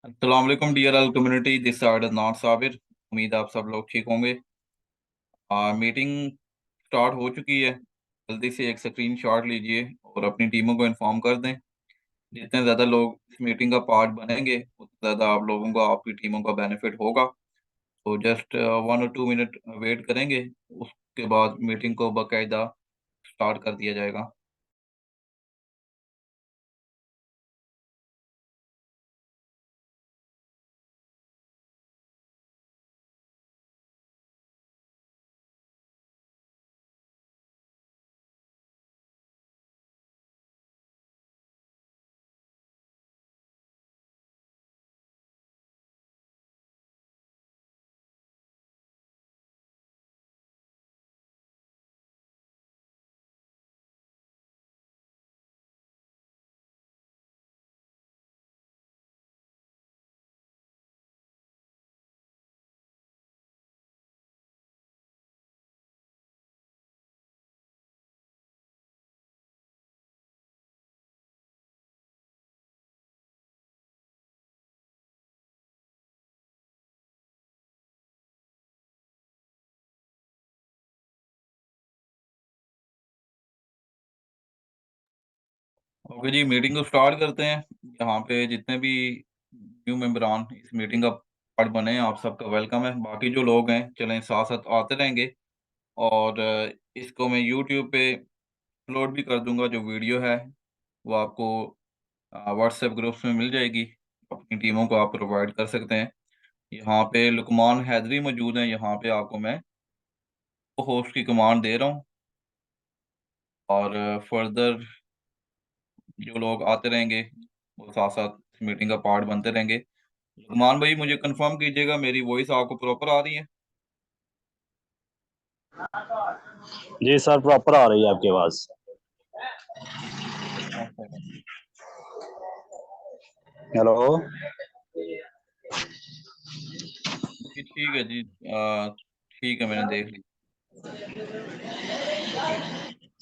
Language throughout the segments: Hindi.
अस्सलाम वालेकुम dear all community, this side is not Sabir. उम्मीद है आप सब लोग ठीक होंगे। मीटिंग स्टार्ट हो चुकी है। जल्दी से एक स्क्रीन शॉट लीजिए और अपनी टीमों को इन्फॉर्म कर दें। जितने ज़्यादा लोग इस मीटिंग का पार्ट बनेंगे उतना ज़्यादा आप लोगों को आपकी टीमों का बेनिफिट होगा। तो जस्ट 1 और 2 मिनट वेट करेंगे, उसके बाद मीटिंग को बाकायदा स्टार्ट कर दिया जाएगा। ओके जी, मीटिंग को स्टार्ट करते हैं। यहाँ पे जितने भी न्यू मेंबरान इस मीटिंग का पार्ट बने हैं, आप सबका वेलकम है। बाकी जो लोग हैं चलें साथ साथ आते रहेंगे। और इसको मैं यूट्यूब पे अपलोड भी कर दूंगा। जो वीडियो है वो आपको व्हाट्सएप ग्रुप्स में मिल जाएगी। अपनी टीमों को आप प्रोवाइड कर सकते हैं। यहाँ पे लुकमान हैदरी मौजूद हैं। यहाँ पे आपको मैं होस्ट की कमांड दे रहा हूँ और फर्दर जो लोग आते रहेंगे वो साथ साथ मीटिंग का पार्ट बनते रहेंगे। लुकमान भाई, मुझे कंफर्म कीजिएगा मेरी वॉइस आपको प्रॉपर आ रही है? जी सर, प्रॉपर आ रही है आपकी आवाज। One second. हेलो। जी ठीक है जी। ठीक है, मैंने देख ली। ओके।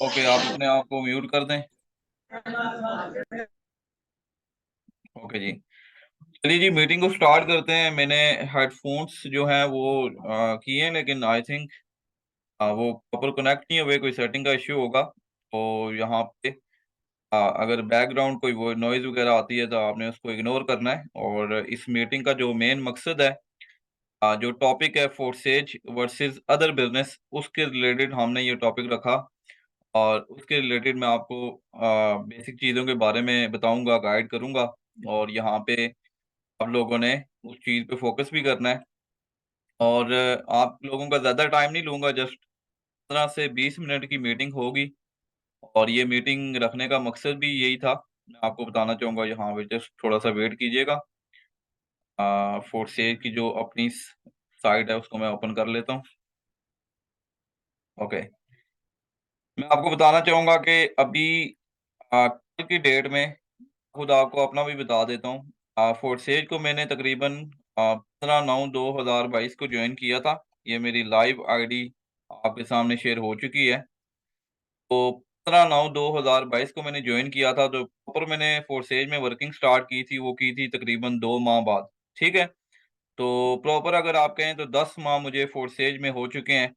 ओके, आप अपने आप को म्यूट कर दें। ओके जी। चलिए जी, मीटिंग को स्टार्ट करते हैं। मैंने हेडफोन्स जो हैं वो किए हैं, लेकिन आई थिंक वो प्रॉपर कनेक्ट नहीं हुए। कोई सेटिंग का इश्यू होगा। तो यहाँ पे अगर बैकग्राउंड कोई वो नॉइज़ वगैरह आती है तो आपने उसको इग्नोर करना है। और इस मीटिंग का जो मेन मकसद है, जो टॉपिक है फोर्सेज वर्सेस अदर बिजनेस, उसके रिलेटेड हमने ये टॉपिक रखा। और उसके रिलेटेड मैं आपको बेसिक चीज़ों के बारे में बताऊंगा, गाइड करूंगा। और यहाँ पे आप लोगों ने उस चीज़ पे फोकस भी करना है। और आप लोगों का ज़्यादा टाइम नहीं लूँगा, जस्ट 15 से 20 मिनट की मीटिंग होगी। और ये मीटिंग रखने का मकसद भी यही था। मैं आपको बताना चाहूँगा, यहाँ पे जस्ट थोड़ा-सा वेट कीजिएगा। फोर्सेज की जो अपनी साइट है उसको मैं ओपन कर लेता हूँ। ओके। मैं आपको बताना चाहूँगा कि अभी कल की डेट में खुद आपको अपना भी बता देता हूँ। फोर्सेज को मैंने तकरीबन 15/9/2022 को जॉइन किया था। ये मेरी लाइव आईडी आपके सामने शेयर हो चुकी है। तो 15/9/2022 को मैंने जॉइन किया था। तो प्रॉपर मैंने फोर्सेज में वर्किंग स्टार्ट की थी, वो की थी तकरीबन 2 माह बाद। ठीक है? तो प्रॉपर अगर आप कहें तो 10 माह मुझे फोर्सेज में हो चुके हैं,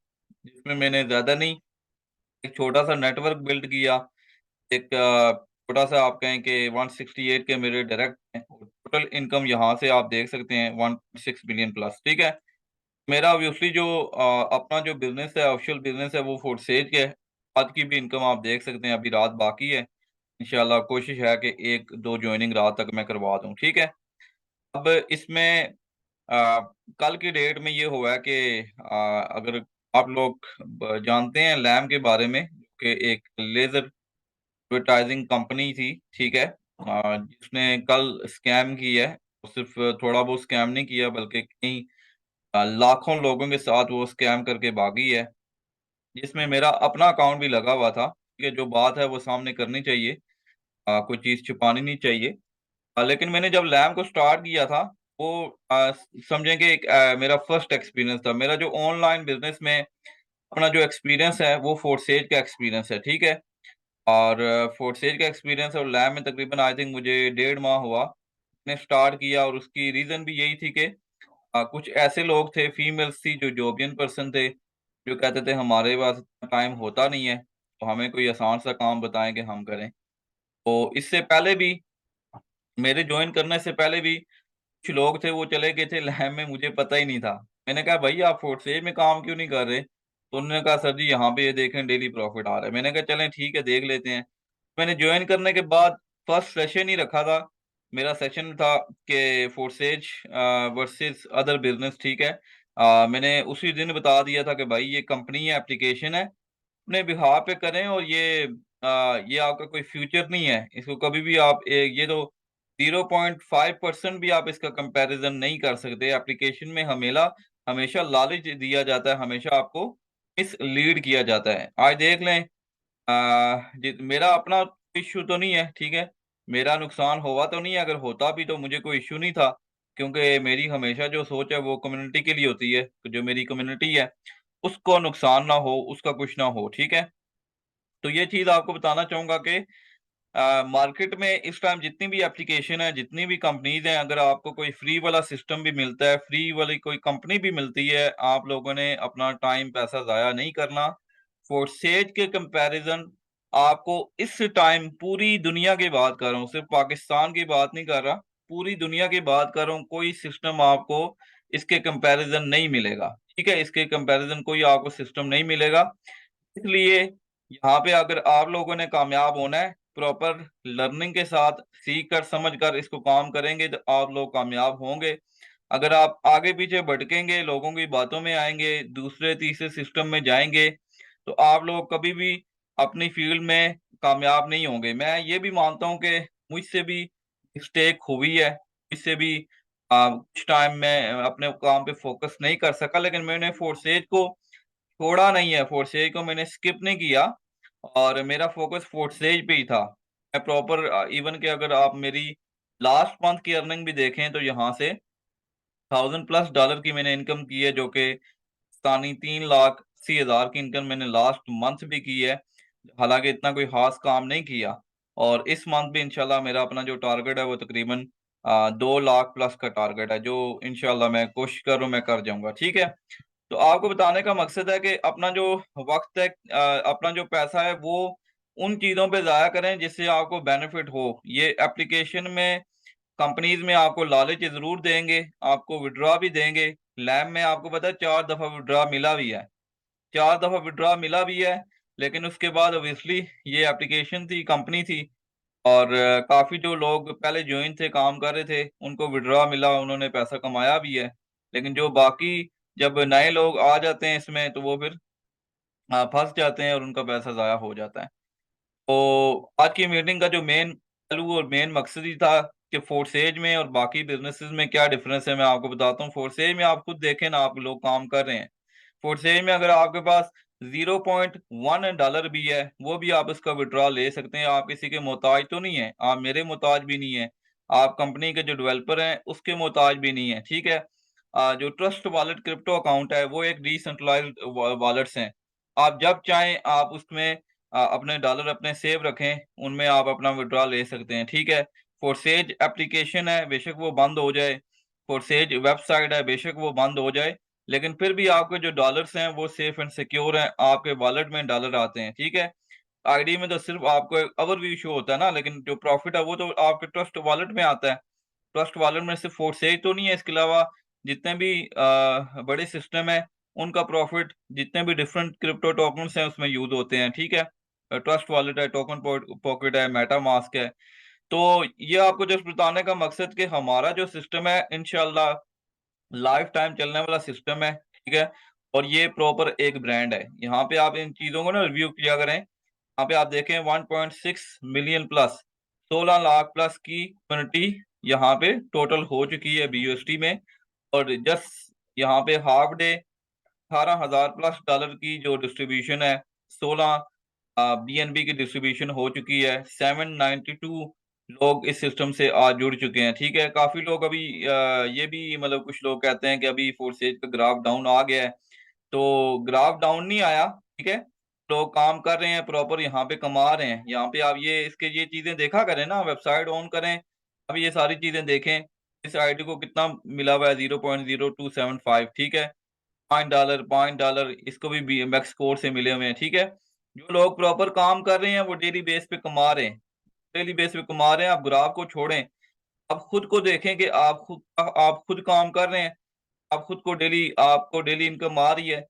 जिसमें मैंने ज़्यादा नहीं, एक छोटा-सा नेटवर्क बिल्ड किया। एक छोटा-सा आप कहें कि 168 के मेरे डायरेक्ट हैं। टोटल इनकम यहाँ से आप देख सकते हैं 1.6 बिलियन प्लस। ठीक है? मेरा ऑब्वियसली जो अपना जो बिज़नेस है, ऑफ़िशियल बिज़नेस है, वो फुडसेज का है। आज की भी इनकम आप देख सकते हैं, अभी रात बाकी है। इंशाल्लाह कोशिश है कि 1-2 जॉइनिंग रात तक मैं करवा दूँ, ठीक है? अब इसमें अ, कल की डेट में ये हुआ है कि अगर आप लोग जानते हैं लैम के बारे में, कि एक लेज़र एडवर्टाइजिंग कंपनी थी, ठीक है? जिसने कल स्कैम किया है। सिर्फ़ थोड़ा बहुत स्कैम नहीं किया, बल्कि कई लाखों लोगों के साथ वो स्कैम करके भागी है, जिसमें मेरा अपना अकाउंट भी लगा हुआ था। ये जो बात है वो सामने करनी चाहिए, कोई चीज़ छुपानी नहीं चाहिए। लेकिन मैंने जब लैम को स्टार्ट किया था, वो समझें कि एक मेरा फर्स्ट एक्सपीरियंस था। मेरा जो ऑनलाइन बिज़नेस में अपना जो एक्सपीरियंस है, वो फोर्सेज का एक्सपीरियंस है, ठीक है? और फोर्सेज का एक्सपीरियंस और लैम में तकरीबन आई थिंक मुझे 1.5 माह हुआ। ने स्टार्ट किया, और उसकी रीज़न भी यही थी कि कुछ ऐसे लोग थे, फीमेल्स थी, जो जॉबियन पर्सन थे, जो कहते थे हमारे पास इतना टाइम होता नहीं है, तो हमें कोई आसान सा काम बताएँ कि हम करें। तो इससे पहले भी, मेरे जॉइन करने से पहले भी कुछ लोग थे, वो चले गए थे लैब में, मुझे पता ही नहीं था। मैंने कहा भई आप फोर्सेज में काम क्यों नहीं कर रहे? तो उन्होंने कहा सर जी यहाँ पे ये देखें डेली प्रॉफिट आ रहा है। मैंने कहा चलें ठीक है, देख लेते हैं। मैंने जॉइन करने के बाद फर्स्ट सेशन ही रखा था। मेरा सेशन था कि फोर्सेज वर्सेस अदर बिज़नेस, ठीक है। मैंने उसी दिन बता दिया था कि भाई ये कंपनी है, एप्लीकेशन है, अपने बिहाफ़ पे करें, और ये आपका कोई फ्यूचर नहीं है। इसको कभी भी आप ये तो 0.5% भी आप इसका कंपैरिज़न नहीं कर सकते। एप्लीकेशन में हमेशा लालच दिया जाता है, हमेशा आपको मिसलीड किया जाता है। आज देख लें, मेरा अपना इश्यू तो नहीं है, ठीक है? मेरा नुकसान हुआ तो नहीं है, अगर होता भी तो मुझे कोई इश्यू नहीं था, क्योंकि मेरी हमेशा जो सोच है वो कम्युनिटी के लिए होती है। तो जो मेरी कम्युनिटी है, उसको नुकसान ना हो, उसका कुछ ना हो, ठीक है? तो ये चीज़ आपको बताना चाहूँगा कि मार्केट में इस टाइम जितनी भी एप्लीकेशन है, जितनी भी कंपनीज़ हैं, अगर आपको कोई फ्री वाला सिस्टम भी मिलता है, फ्री वाली कोई कंपनी भी मिलती है, आप लोगों ने अपना टाइम, पैसा ज़ाया नहीं करना। फोर्सेज के कंपैरिज़न आपको इस टाइम, पूरी दुनिया की बात कर रहा हूँ, सिर्फ़ पाकिस्तान की बात नहीं कर रहा, पूरी दुनिया की बात कर रहा हूँ, कोई सिस्टम आपको इसके कंपैरिज़न नहीं मिलेगा, ठीक है? इसके कंपैरिज़न कोई आपको सिस्टम नहीं मिलेगा। इसलिए यहाँ पे अगर आप लोगों ने कामयाब होना है, प्रॉपर लर्निंग के साथ, सीख कर समझ कर इसको काम करेंगे, तो आप लोग कामयाब होंगे। अगर आप आगे पीछे भटकेंगे, लोगों की बातों में आएँगे, दूसरे तीसरे सिस्टम में जाएँगे, तो आप लोग कभी भी अपनी फील्ड में कामयाब नहीं होंगे। मैं ये भी मानता हूँ कि मुझसे भी मिस्टेक हुई है, मुझसे भी कुछ टाइम मैं अपने काम पे फ़ोकस नहीं कर सका, लेकिन मैंने फोर्सेज को छोड़ा नहीं है, फोर्सेज को मैंने स्किप नहीं किया, और मेरा फ़ोकस फोर्सेज पे ही था। मैं प्रॉपर इवन कि अगर आप मेरी लास्ट मंथ की अर्निंग भी देखें, तो यहाँ से $1000+ की मैंने इनकम की है, जो कि पाकिस्तानी 3,80,000 की इनकम मैंने लास्ट मंथ भी की है। हालाँकि इतना कोई ख़ास काम नहीं किया, और इस मंथ भी इंशाल्लाह मेरा अपना जो टारगेट है वो तकरीबन 2 लाख प्लस का टारगेट है, जो इंशाल्लाह मैं कोशिश कर रहा हूँ, मैं कर जाऊँगा, ठीक है? तो आपको बताने का मकसद है कि अपना जो वक़्त है, अपना जो पैसा है, वो उन चीज़ों पे ज़ाया करें जिससे आपको बेनिफिट हो। ये एप्लीकेशन में, कंपनीज़ में आपको लालच ज़रूर देंगे, आपको विथड्रॉ भी देंगे। लैब में आपको पता है 4 दफ़ा विथड्रॉ मिला भी है। 4 दफ़ा विथड्रॉ मिला भी है, लेकिन उसके बाद ऑब्वियसली ये एप्लीकेशन थी, कंपनी थी, और काफ़ी जो लोग पहले जॉइन थे, काम कर रहे थे, उनको विथड्रॉ मिला, उन्होंने पैसा कमाया भी है। लेकिन जो बाकी, जब नए लोग आ जाते हैं इसमें, तो वो फिर फँस जाते हैं और उनका पैसा ज़ाया हो जाता है। तो आज की मीटिंग का जो मेन पहलू और मेन मकसद ही था कि फोर्सेज में और बाकी बिज़नेसेस में क्या डिफ़रेंस है, मैं आपको बताता हूँ। फोर्सेज में आप खुद देखें ना, आप लोग काम कर रहे हैं। फोर्सेज में अगर आपके पास $0.1 भी है, वो भी आप उसका विथड्रॉ ले सकते हैं। आप किसी के मोहताज तो नहीं हैं, आप मेरे मोहताज भी नहीं हैं, आप कंपनी के जो डेवलपर हैं, उसके मोहताज भी नहीं हैं, ठीक है? जो ट्रस्ट वॉलेट क्रिप्टो अकाउंट है, वो एक डिसेंट्रलाइज़्ड वॉलेट्स हैं। आप जब चाहें आप उसमें अपने डॉलर अपने सेव रखें, उनमें आप अपना विथड्रॉ ले सकते हैं, ठीक है? फोर्सेज एप्लीकेशन है, बेशक वो बंद हो जाए, फोर्सेज वेबसाइट है, बेशक वो बंद हो जाए, लेकिन फिर भी आपके जो डॉलर्स हैं, वो सेफ एंड सिक्योर हैं, आपके वॉलेट में डॉलर आते हैं, ठीक है? आईडी में तो सिर्फ़ आपको एक ओवरव्यू शो होता है ना, लेकिन जो प्रॉफ़िट है, वो तो आपके ट्रस्ट वॉलेट में आता है। ट्रस्ट वॉलेट में सिर्फ़ फोर्सेज तो नहीं है, इसके अलावा जितने भी बड़े सिस्टम हैं, उनका प्रॉफ़िट, जितने भी डिफरेंट क्रिप्टो टोकन्स हैं, उसमें यूज़ होते हैं, ठीक है? ट्रस्ट वॉलेट है, टोकन पॉकेट है, मेटामास्क है। तो ये आपको जस्ट बताने का मकसद कि हमारा जो सिस्टम है, इंशाअल्लाह लाइफ टाइम चलने वाला सिस्टम है, ठीक है? और ये प्रॉपर एक ब्रांड है। यहाँ पे आप इन चीज़ों को ना रिव्यू किया करें। यहाँ पे आप देखें 1.6 मिलियन प्लस, 16 लाख प्लस की कम्युनिटी यहाँ पे टोटल हो चुकी है बीयूएसटी में, और जस्ट यहाँ पे हाफ डे $18,000+ की जो डिस्ट्रीब्यूशन है, 16 बीएनबी की डिस्ट्रीब्यूशन हो चुकी है। 792 लोग इस सिस्टम से आज जुड़ चुके हैं, ठीक है? काफ़ी लोग अभी ये भी मतलब कुछ लोग कहते हैं कि अभी फोर्सेज का ग्राफ डाउन आ गया है, तो ग्राफ डाउन नहीं आया, ठीक है? लोग काम कर रहे हैं, प्रॉपर यहाँ पे कमा रहे हैं। यहाँ पे आप ये चीज़ें देखा करें ना, वेबसाइट ऑन करें, अब ये सारी चीजें देखें, इस आईडी को कितना मिला हुआ है, 0.0275, ठीक है। $5 इसको भी मैक्स स्कोर से मिले हुए हैं, ठीक है। जो लोग प्रॉपर काम कर रहे हैं वो डेली बेस पे कमा रहे हैं, डेली बेस पे कमा रहे हैं। आप ग्राफ को छोड़ें, आप खुद को देखें कि आप खुद काम कर रहे हैं, आप खुद को आपको डेली इनकम आ रही है।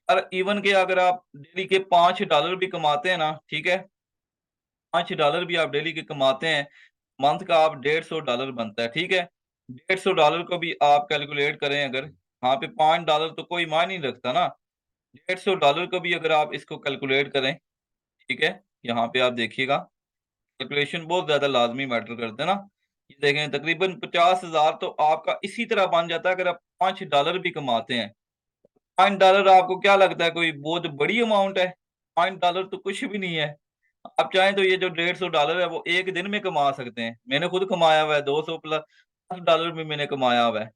और इवन के अगर आप डेली के $5 भी कमाते हैं ना, ठीक है, $5 भी आप डेली के कमाते हैं, मंथ का आप $150 बनता है, ठीक है। $150 को भी आप कैलकुलेट करें अगर, यहाँ पे $5 तो कोई मायने नहीं रखता ना। $150 को भी अगर आप इसको कैलकुलेट करें, ठीक है, यहाँ पे आप देखिएगा, कैलकुलेशन बहुत ज्यादा लाजमी मैटर करते हैं ना। ये देखें, तकरीबन 50,000 तो आपका इसी तरह बन जाता है अगर आप $5 भी कमाते हैं। $5 आपको क्या लगता है कोई बहुत बड़ी अमाउंट है? $5 तो कुछ भी नहीं है। आप चाहें तो ये जो $150 है वो एक दिन में कमा सकते हैं। मैंने खुद कमाया हुआ है, 200 प्लस $10 भी मैंने कमाया हुआ है।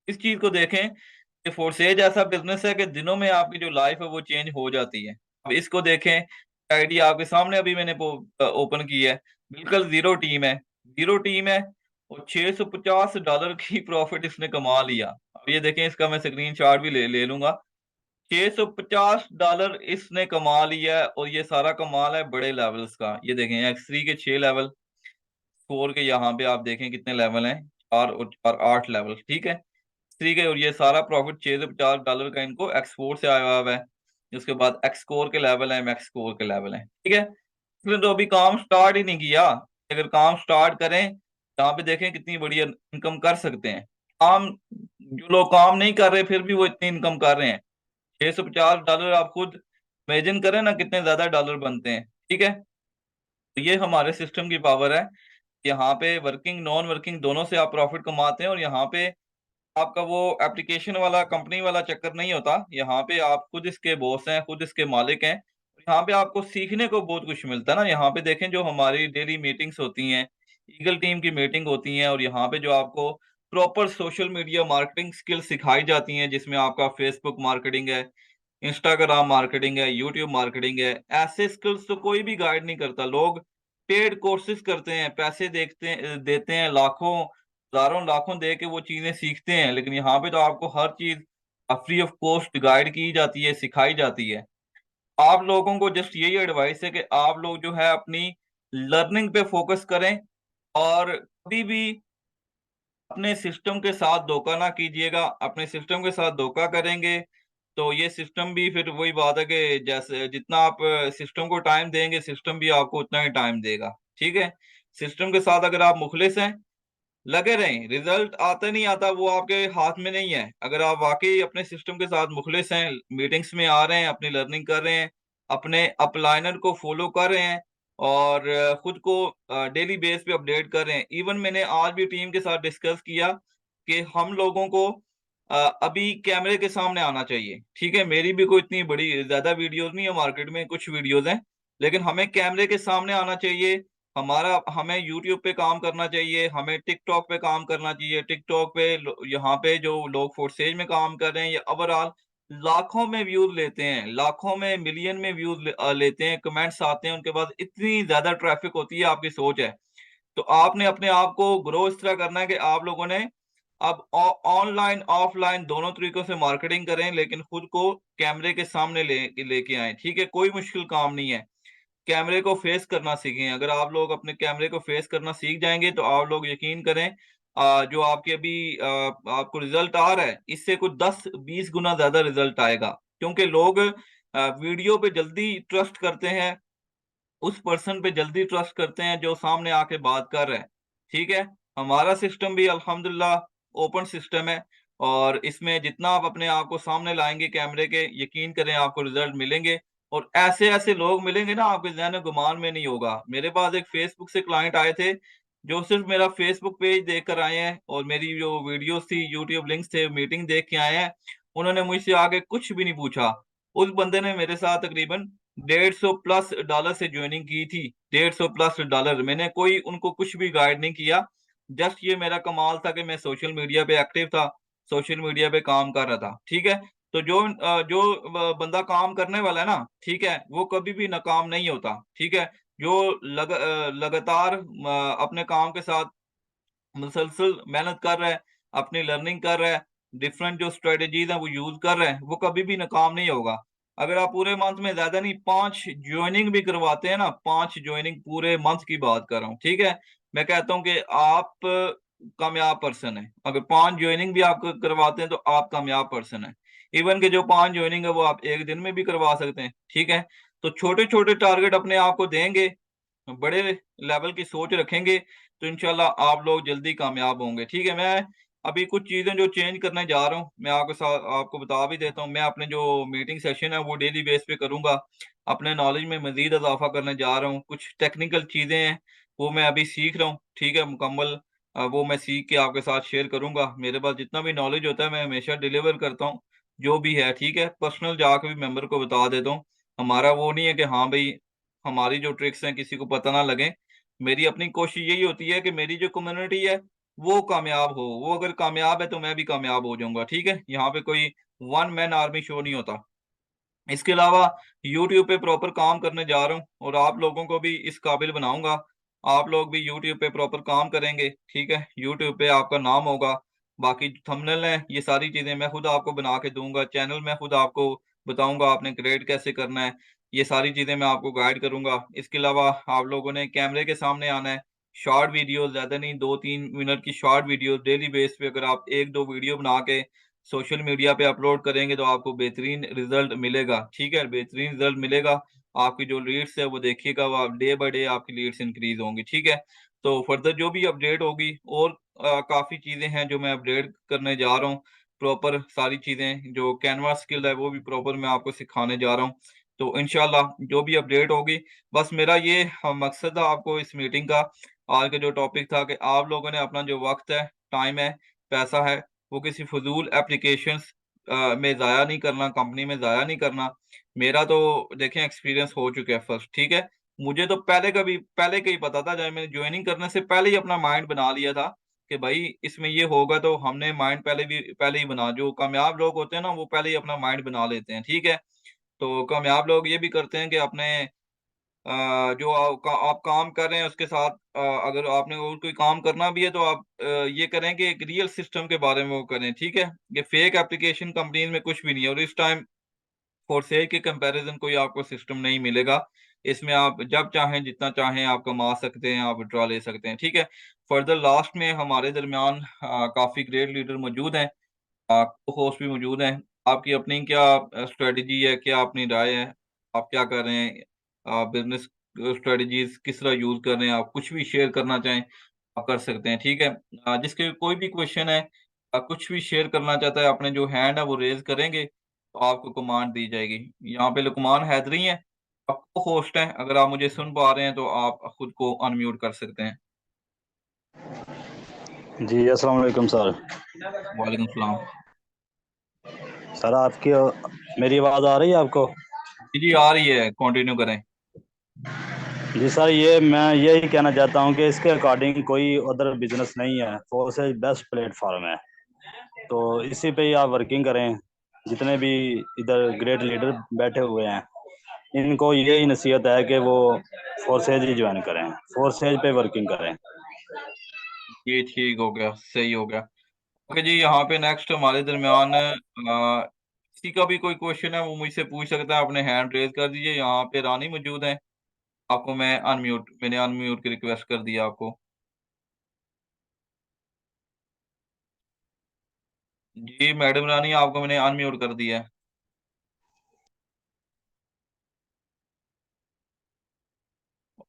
इस चीज को देखें कि फोर्सेज ऐसा बिजनेस है कि दिनों में आपकी जो लाइफ है वो चेंज हो जाती है। अब इसको देखें, आईडी आपके सामने अभी मैंने ओपन की है, बिल्कुल जीरो टीम है, जीरो टीम है, और $650 की प्रॉफिट इसने कमा लिया। अब ये देखें, इसका मैं स्क्रीन शॉट भी ले ले लूंगा। $650 इसने कमा लिया है, और ये सारा कमाल है बड़े लेवल्स का। ये देखें, X3 के 6 लेवल, 4 के यहाँ पे आप देखें कितने लेवल हैं, 4 और 4 8 लेवल, ठीक है। ठीक है, और ये सारा प्रॉफिट $650 का इनको एक्सपोर्ट से आया हुआ है। उसके बाद एक्स स्कोर के लेवल है, मैक्स स्कोर के लेवल है, ठीक है। इसने तो अभी काम स्टार्ट ही नहीं किया। अगर काम स्टार्ट करें, यहाँ पे देखें कितनी बढ़िया इनकम कर सकते हैं। काम, जो लोग काम नहीं कर रहे फिर भी वो इतनी इनकम कर रहे हैं। $650 आप खुद इमेजिन करें ना कितने ज्यादा डॉलर बनते हैं, ठीक है। तो ये हमारे सिस्टम की पावर है। यहाँ पे वर्किंग नॉन वर्किंग दोनों से आप प्रॉफिट कमाते हैं, और यहाँ पे आपका वो एप्लीकेशन वाला कंपनी वाला चक्कर नहीं होता। यहाँ पे आप खुद इसके बॉस हैं, खुद इसके मालिक हैं। यहाँ पे आपको सीखने को बहुत कुछ मिलता है ना। यहाँ पे देखें, जो हमारी डेली मीटिंग्स होती हैं, ईगल टीम की मीटिंग होती हैं, और यहाँ पे जो आपको proper social media marketing skill सिखाई जाती हैं, जिसमें आपका फेसबुक मार्केटिंग है, इंस्टाग्राम मार्केटिंग है, यूट्यूब मार्केटिंग है। ऐसे स्किल्स तो कोई भी गाइड नहीं करता। लोग पेड कोर्सेज करते हैं, पैसे देते हैं, लाखों हजारों लाखों दे के वो चीजें सीखते हैं, लेकिन यहाँ पे तो आपको हर चीज फ्री ऑफ कॉस्ट गाइड की जाती है, सिखाई जाती है। आप लोगों को जस्ट यही एडवाइस है कि आप लोग जो है अपनी लर्निंग पे फोकस करें, और कभी भी अपने सिस्टम के साथ धोखा ना कीजिएगा। अपने सिस्टम के साथ धोखा करेंगे तो ये सिस्टम भी फिर वही बात है कि जैसे जितना आप सिस्टम को टाइम देंगे, सिस्टम भी आपको उतना ही टाइम देगा, ठीक है। सिस्टम के साथ अगर आप मुखलिस हैं, लगे रहें, रिजल्ट आता नहीं आता वो आपके हाथ में नहीं है। अगर आप वाकई अपने सिस्टम के साथ मुखलिस हैं, मीटिंग्स में आ रहे हैं, अपनी लर्निंग कर रहे हैं, अपने अपलाइनर को फॉलो कर रहे हैं, और खुद को डेली बेस पे अपडेट कर रहे हैं। इवन मैंने आज भी टीम के साथ डिस्कस किया कि हम लोगों को अभी कैमरे के सामने आना चाहिए, ठीक है। मेरी भी कोई इतनी बड़ी ज्यादा वीडियोस नहीं है, मार्केट में कुछ वीडियोस हैं, लेकिन हमें कैमरे के सामने आना चाहिए। हमें यूट्यूब पे काम करना चाहिए, हमें टिकटॉक पे काम करना चाहिए। टिकटॉक पे यहाँ पे जो लोग फोर्सेज में काम कर रहे हैं, ये ओवरऑल लाखों में व्यूज लेते हैं, लाखों में मिलियन में लेते हैं, कमेंट्स आते हैं, उनके पास इतनी ज्यादा ट्रैफिक होती है, आपकी सोच है। तो आपने अपने आप को ग्रो इस तरह करना है कि आप लोगों ने अब ऑनलाइन ऑफलाइन दोनों तरीकों से मार्केटिंग करें, लेकिन खुद को कैमरे के सामने लेके आए, ठीक है। कोई मुश्किल काम नहीं है, कैमरे को फेस करना सीखें। अगर आप लोग अपने कैमरे को फेस करना सीख जाएंगे तो आप लोग यकीन करें, जो आपके अभी आपको रिजल्ट आ रहा है, इससे कुछ 10-20 गुना ज्यादा रिजल्ट आएगा। क्योंकि लोग वीडियो पे जल्दी ट्रस्ट करते हैं, उस पर्सन पे जल्दी ट्रस्ट करते हैं जो सामने आके बात कर रहे हैं, ठीक है। हमारा सिस्टम भी अल्हम्दुलिल्लाह ओपन सिस्टम है, और इसमें जितना आप अपने आप को सामने लाएंगे कैमरे के, यकीन करें आपको रिजल्ट मिलेंगे। और ऐसे ऐसे लोग मिलेंगे ना, आपके ज़हन गुमान में नहीं होगा। मेरे पास एक फेसबुक से क्लाइंट आए थे, जो सिर्फ मेरा फेसबुक पेज देख कर आए हैं, और मेरी जो वीडियोस थी, यूट्यूब लिंक्स थे, मीटिंग देख के आए हैं। उन्होंने मुझसे आगे कुछ भी नहीं पूछा। उस बंदे ने मेरे साथ तकरीबन $150 से ज्वाइनिंग की थी। $150, मैंने कोई उनको कुछ भी गाइड नहीं किया। जस्ट ये मेरा कमाल था कि मैं सोशल मीडिया पे एक्टिव था, सोशल मीडिया पे काम कर रहा था, ठीक है। तो जो बंदा काम करने वाला है ना, ठीक है, वो कभी भी नाकाम नहीं होता, ठीक है। जो लगातार अपने काम के साथ मुसलसल मेहनत कर रहा है, अपनी लर्निंग कर रहा है, डिफरेंट जो स्ट्रेटजीज़ हैं वो यूज़ कर रहा है, वो कभी भी नाकाम नहीं होगा। अगर आप पूरे मंथ में ज़्यादा नहीं 5 जॉइनिंग भी करवाते हैं ना, 5 जॉइनिंग पूरे मंथ की बात कर रहा हूँ, ठीक है? मैं कहता हूँ कि आप कामयाब पर्सन हैं। अगर 5 जॉइनिंग भी आप क करवाते हैं तो आप कामयाब पर्सन हैं। इवन कि जो 5 जॉइनिंग है वो आप 1 दिन में भी करवा सकते हैं, ठीक है? तो छोटे-छोटे टारगेट अपने आप को देंगे, बड़े लेवल की सोच रखेंगे, तो इंशाल्लाह आप लोग जल्दी कामयाब होंगे, ठीक है? मैं अभी कुछ चीज़ें जो चेंज करने जा रहा हूँ, मैं आपको बता भी देता हूँ। मैं अपने जो मीटिंग सेशन है, वो डेली बेस पे करूँगा। अपने नॉलेज में मज़ीद इज़ाफ़ा करने जा रहा हूँ। कुछ टेक्निकल चीज़ें हैं, वो मैं अभी सीख रहा हूँ, ठीक है? मुकम्मल वो मैं सीख के आपके साथ शेयर करूँगा। मेरे पास जितना भी नॉलेज होता है, मैं हमेशा डिलीवर करता हूँ, जो भी है, ठीक है? पर्सनल जाके भी मेंबर को बता देता हूँ। हमारा वो नहीं है कि हाँ भई, हमारी जो ट्रिक्स हैं किसी को पता ना लगें। मेरी अपनी कोशिश यही होती है कि मेरी जो कम्युनिटी है, वो कामयाब हो। वो अगर कामयाब है तो मैं भी कामयाब हो जाऊँगा, ठीक है? यहाँ पे कोई वन मैन आर्मी शो नहीं होता। इसके अलावा यूट्यूब पे प्रॉपर काम करने जा रहा हूँ और आप लोगों को भी इस काबिल बनाऊँगा। आप लोग भी यूट्यूब पे प्रॉपर काम करेंगे, ठीक है? यूट्यूब पे आपका नाम होगा। बाकी थंबनेल हैं, ये सारी चीज़ें मैं खुद आपको बना के दूँगा। चैनल मैं खुद आपको बताऊँगा आपने क्रिएट कैसे करना है। ये सारी चीज़ें मैं आपको गाइड करूँगा। इसके अलावा आप लोगों ने कैमरे के सामने आना है। शॉर्ट वीडियोज़ ज़्यादा नहीं 2-3 मिनट की शॉर्ट वीडियो डेली बेस पे अगर आप 1-2 वीडियो बना के सोशल मीडिया पे अपलोड करेंगे तो आपको बेहतरीन रिज़ल्ट मिलेगा, ठीक है? बेहतरीन रिज़ल्ट मिलेगा। आपकी जो लीड्स है वो देखिएगा वो आप डे बाय डे आपकी लीड्स इंक्रीज़ होंगी, ठीक है? तो फर्दर जो भी अपडेट होगी और काफ़ी चीज़ें हैं जो मैं अपडेट करने जा रहा हूँ। प्रॉपर सारी चीज़ें जो कैनवा स्किल है वो भी प्रॉपर मैं आपको सिखाने जा रहा हूँ। तो इंशाल्लाह जो भी अपडेट होगी बस मेरा ये मकसद था आपको इस मीटिंग का, आज का जो टॉपिक था कि आप लोगों ने अपना जो वक़्त है, टाइम है, पैसा है वो किसी फ़िज़ूल एप्लीकेशंस में ज़ाया नहीं करना, कंपनी में ज़ाया नहीं करना। मेरा तो देखें एक्सपीरियंस हो चुका है फर्स्ट, ठीक है? मुझे तो पहले का ही पता था जब मैंने जॉइनिंग करने से पहले ही अपना माइंड बना लिया था कि भाई इसमें ये होगा तो हमने माइंड पहले ही बना जो कामयाब लोग होते हैं ना, वो पहले ही अपना माइंड बना लेते हैं, ठीक है? तो कामयाब लोग ये भी करते हैं कि अपने जो आप काम कर रहे हैं उसके साथ अगर आपने और कोई काम करना भी है तो आप ये करें कि एक रियल सिस्टम के बारे में वो करें, ठीक है? ये फेक एप्लीकेशन कंपनीज़ में कुछ भी नहीं है और इस टाइम फोरसेज के कंपैरिज़न कोई आपको सिस्टम नहीं मिलेगा। इसमें आप जब चाहें, जितना चाहें आप कमा सकते हैं, आप विथड्रॉ ले सकते हैं, ठीक है? फर्दर लास्ट में हमारे दरमियान काफ़ी ग्रेट लीडर मौजूद हैं। को-होस्ट भी मौजूद हैं। आपकी अपनी क्या स्ट्रैटेजी है, क्या अपनी राय है? आप क्या कर रहे हैं? बिज़नेस स्ट्रैटेजीज़ किस तरह यूज़ कर रहे हैं? आप कुछ भी शेयर करना चाहें, आप कर सकते हैं, ठीक है? जिसके कोई भी क्वेश्चन है कुछ भी शेयर करना चाहता है, अपने जो हैंड है वो रेज़ करेंगे, तो आपको कमांड दी जाएगी। यहाँ पे लुकमान हैदरी हैं, आप को-होस्ट हैं। अगर आप मुझे सुन पा रहे हैं, तो आप खुद को अनम्यूट कर सकते हैं। जी, अस्सलाम वालेकुम सर। वालेकुम सलाम। सर आपकी मेरी आवाज़ आ रही है आपको? जी, जी, आ रही है, कंटिन्यू करें। जी सर, ये मैं यही कहना चाहता हूँ कि इसके अकॉर्डिंग कोई अदर बिज़नेस नहीं है, फोर्सेज बेस्ट प्लेटफ़ॉर्म है। तो इसी पे ही आप वर्किंग करें। जितने भी इधर ग्रेट लीडर बैठे हुए हैं, इनको यही नसीहत है कि वो फोर्सेज ही जॉइन करें, फोर्सेज पे वर्किंग करें। ये ठीक हो गया, सही हो गया। ओके जी, यहाँ पे नेक्स्ट हमारे दरमियान किसी का भी कोई क्वेश्चन है वो मुझसे पूछ सकता है, अपने हैंड रेज़ कर दीजिए। यहाँ पे रानी मौजूद हैं, आपको मैंने अनम्यूट की रिक्वेस्ट कर दिया आपको। जी, मैडम रानी आपको मैंने अनम्यूट कर दिया है।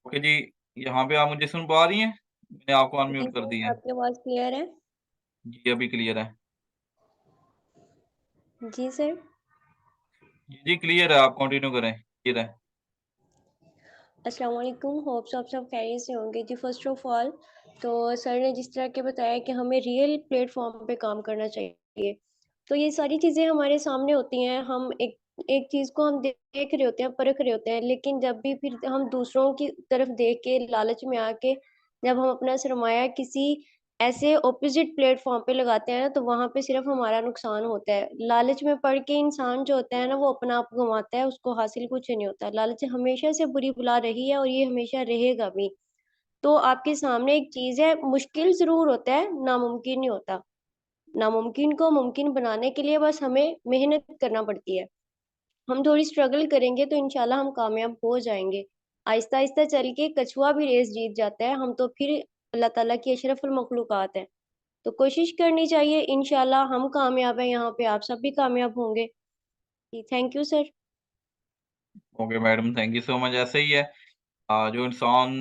ओके जी, यहाँ पे आप मुझे सुन पा रही हैं? मैंने आपको जी अनम्यूट कर सर, दिया है। आपकी आवाज़ क्लियर है? जी, अभी क्लियर है। जी सर। जी, जी, क्लियर है, आप कंटिन्यू करें, क्लियर है। अस्सलाम वालेकुम, होप्स आप सब खैरियत से होंगे। जी फर्स्ट ऑफ ऑल तो सर ने जिस तरह के बताया कि हमें रियल प्लेटफ़ॉर्म पे काम करना चाहिए। तो ये सारी चीज़ें हमारे सामने होती हैं, हम एक एक चीज़ को हम देख रहे होते हैं, परख रहे होते हैं, लेकिन जब भी फिर हम दूसरों की तरफ देख के लालच में आके जब हम अपना सरमाया किसी ऐसे ऑपोज़िट प्लेटफ़ॉर्म पे लगाते हैं ना, तो वहाँ पे सिर्फ़ हमारा नुकसान होता है। लालच में पड़ के इंसान जो होता है ना, वो अपना आप गँवाता है, उसको हासिल कुछ नहीं होता। लालच हमेशा से बुरी बला रही है और ये हमेशा रहेगा भी। तो आपके सामने एक चीज़ है, मुश्किल ज़रूर होता है, नामुमकिन नहीं होता। नामुमकिन को मुमकिन बनाने के लिए बस हमें मेहनत करना पड़ती है। हम थोड़ी स्ट्रगल करेंगे तो इंशाल्लाह हम कामयाब हो जाएँगे। आहिस्ता-आहिस्ता चल के कछुआ भी रेस जीत जाता है, हम तो फिर अल्लाह ताला की अशरफुल मखलूक़ात हैं। तो कोशिश करनी चाहिए, इंशाल्लाह हम कामयाब हैं यहाँ पे, आप सब भी कामयाब होंगे। जी, thank you sir. Okay madam, thank you so much. ऐसे ही है जो इंसान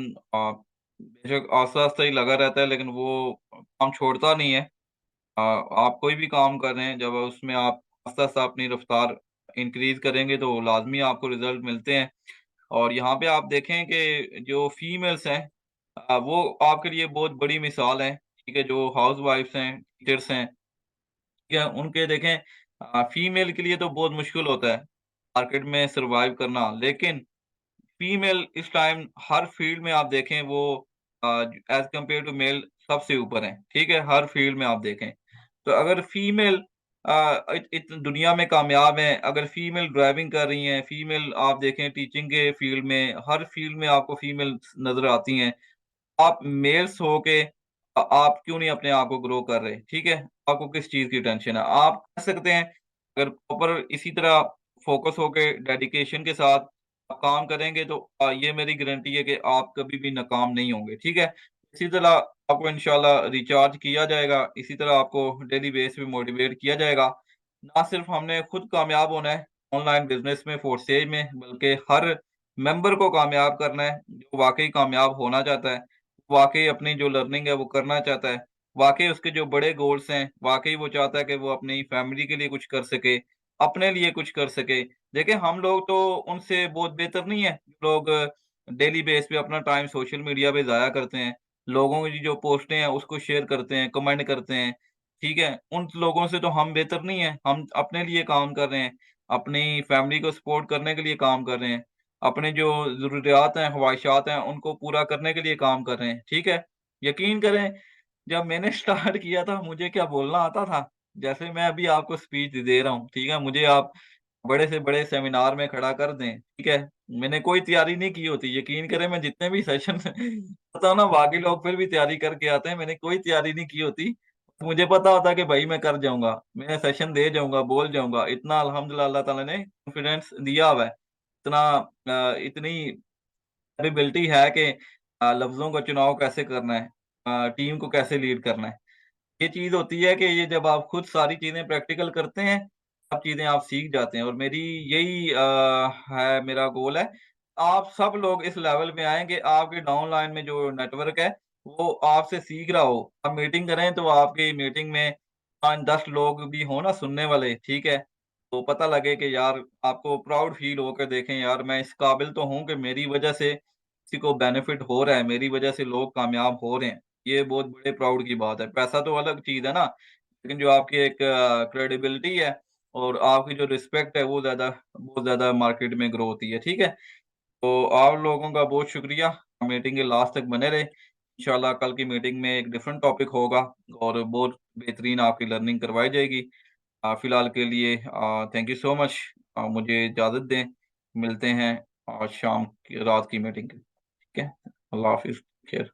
बेशक आस्ता-आस्ता ही लगा रहता है लेकिन वो काम छोड़ता नहीं है। आप कोई भी काम कर रहे हैं, जब उसमें आप आस्ता-आस्ता अपनी रफ्तार इंक्रीज़ करेंगे तो लाज़मी आपको रिज़ल्ट मिलते हैं। और यहाँ पे आप देखें कि जो फीमेल्स हैं वो आपके लिए बहुत बड़ी मिसाल हैं, ठीक है? जो हाउसवाइफ्स हैं, टीचर्स हैं, ठीक है? उनके देखें फीमेल के लिए तो बहुत मुश्किल होता है मार्केट में सर्वाइव करना, लेकिन फीमेल इस टाइम हर फील्ड में आप देखें वो एज़ कम्पेयर टू मेल सबसे ऊपर हैं, ठीक है? हर फील्ड में आप देखें। तो अगर फीमेल इत इत दुनिया में कामयाब हैं, अगर फीमेल ड्राइविंग कर रही हैं, फीमेल आप देखें टीचिंग के फील्ड में, हर फील्ड में आपको फीमेल्स नज़र आती हैं। आप मेल्स हो के आप क्यों नहीं अपने आप को ग्रो कर रहे, ठीक है? आपको किस चीज़ की टेंशन है? आप कर सकते हैं, अगर प्रॉपर इसी तरह फ़ोकस होके डेडिकेशन के साथ आप काम करेंगे तो ये मेरी गारंटी है कि आप कभी भी नाकाम नहीं होंगे, ठीक है? इसी तरह आपको इंशाल्लाह रिचार्ज किया जाएगा, इसी तरह आपको डेली बेस पे मोटिवेट किया जाएगा। ना सिर्फ हमने खुद कामयाब होना है ऑनलाइन बिज़नेस में, फोर्सेज में, बल्कि हर मेंबर को कामयाब करना है, जो वाक़ई कामयाब होना चाहता है। वाक़ई अपनी जो लर्निंग है वो करना चाहता है, वाक़ई उसके जो बड़े गोल्स हैं, वाक़ई वो चाहता है कि वो अपनी फैमिली के लिए कुछ कर सके, अपने लिए कुछ कर सके। देखिए हम लोग तो उनसे बहुत बेहतर नहीं है, लोग डेली बेस पे अपना टाइम सोशल मीडिया पे ज़ाया करते हैं, लोगों की जो पोस्टें हैं उसको शेयर करते हैं, कमेंट करते हैं, ठीक है? उन लोगों से तो हम बेहतर नहीं हैं, हम अपने लिए काम कर रहे हैं, अपनी फैमिली को सपोर्ट करने के लिए काम कर रहे हैं। अपने जो ज़रूरियात हैं, ख़्वाहिशात हैं, उनको पूरा करने के लिए काम कर रहे हैं, ठीक है? यकीन करें, जब मैंने स्टार्ट किया था, मुझे क्या बोलना आता था? जैसे मैं अभी आपको स्पीच दे रहा हूँ, ठीक है? मुझे आप बड़े से बड़े सेमिनार में खड़ा कर दें, ठीक है? मैंने कोई तैयारी नहीं की होती, यकीन करें मैं जितने भी सेशन होता हूँ ना, बाकी लोग फिर भी तैयारी करके आते हैं, मैंने कोई तैयारी नहीं की होती। मुझे पता होता है कि भाई मैं कर जाऊँगा, मैं सेशन दे जाऊँगा, बोल जाऊँगा। इतना अल्हम्दुलिल्लाह अल्लाह ताला ने कॉन्फिडेंस दिया हुआ है। इतना इतनी कैपेबिलिटी है कि लफ्ज़ों का चुनाव कैसे करना है, टीम को कैसे लीड करना है। ये चीज़ होती है कि ये जब आप खुद सारी चीज़ें प्रैक्टिकल करते हैं, सब चीज़ें आप सीख जाते हैं और मेरी यही है मेरा गोल है। आप सब लोग इस लेवल पे आएँ कि आपके डाउनलाइन में जो नेटवर्क है, वो आपसे सीख रहा हो। आप मीटिंग करें तो आपकी मीटिंग में 5-10 लोग भी हों ना सुनने वाले, ठीक है? तो पता लगे कि यार आपको प्राउड फ़ील हो के देखें यार मैं इस काबिल तो हूँ कि मेरी वज़ह से किसी को बेनिफिट हो रहा है, मेरी वज़ह से लोग कामयाब हो रहे हैं। ये बहुत बड़े प्राउड की बात है। पैसा तो अलग चीज़ है ना, लेकिन जो आपकी एक क्रेडिबिलिटी है और आपकी जो रिस्पेक्ट है वो बहुत ज़्यादा मार्केट में ग्रो होती है, ठीक है? तो आप लोगों का बहुत शुक्रिया, मीटिंग के लास्ट तक बने रहे। इंशाल्लाह कल की मीटिंग में एक डिफरेंट टॉपिक होगा और बहुत बेहतरीन आपकी लर्निंग करवाई जाएगी। फिलहाल के लिए थैंक यू सो मच। मुझे इजाज़त दें, मिलते हैं शाम की रात की मीटिंग, ठीक है? अल्लाह हाफ़िज़, खैर।